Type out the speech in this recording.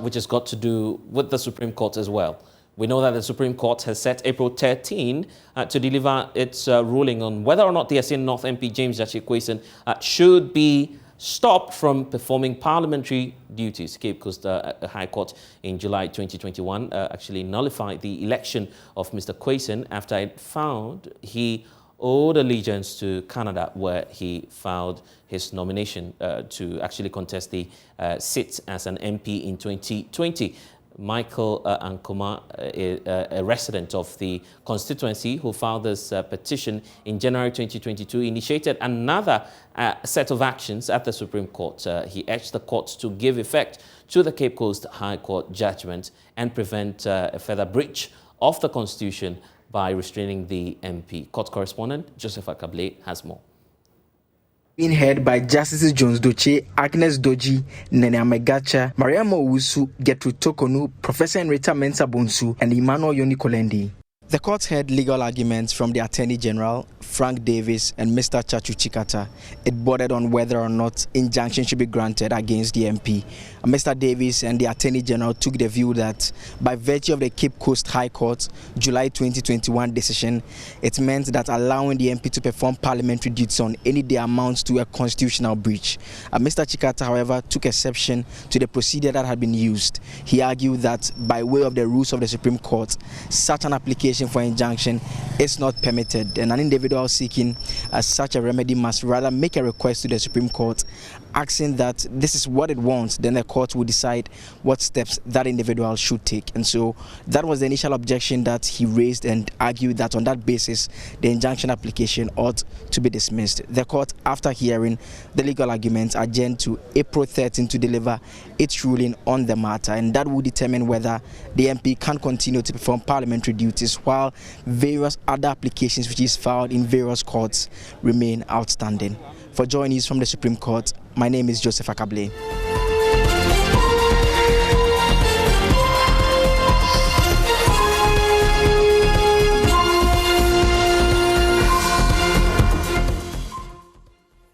which has got to do with the Supreme Court as well. We know that the Supreme Court has set April 13 to deliver its ruling on whether or not the Assin North MP James Kwesen should be stopped from performing parliamentary duties. Cape Coast High Court in July 2021 actually nullified the election of Mr. Kwesen after it found he owed allegiance to Canada, where he filed his nomination to actually contest the seat as an MP in 2020. Michael Ankoma, a resident of the constituency who filed this petition in January 2022, initiated another set of actions at the Supreme Court. He urged the court to give effect to the Cape Coast High Court judgment and prevent a further breach of the Constitution by restraining the MP. Court correspondent Joseph Akable has more. Being heard by Justices Jones Doche, Agnes Doji, Nene Amegacha, Mariam Owusu, Gertrude Tokonu, Professor Henrietta Mensah Bonsu, and Emmanuel Yoni Kolendi. The court heard legal arguments from the Attorney General, Frank Davis, and Mr. Chachu Chikata. It bordered on whether or not injunction should be granted against the MP. Mr. Davis and the Attorney General took the view that by virtue of the Cape Coast High Court July 2021 decision, it meant that allowing the MP to perform parliamentary duties on any day amounts to a constitutional breach. Mr. Chikata, however, took exception to the procedure that had been used. He argued that by way of the rules of the Supreme Court, such an application for injunction is not permitted, and an individual seeking such a remedy must rather make a request to the Supreme Court asking that this is what it wants. Then the court will decide what steps that individual should take. And so that was the initial objection that he raised, and argued that on that basis the injunction application ought to be dismissed. The court, after hearing the legal arguments, adjourned to April 13 to deliver its ruling on the matter, and that will determine whether the MP can continue to perform parliamentary duties while various other applications which is filed in various courts remain outstanding. For Joy News from the Supreme Court, my name is Joseph Akable.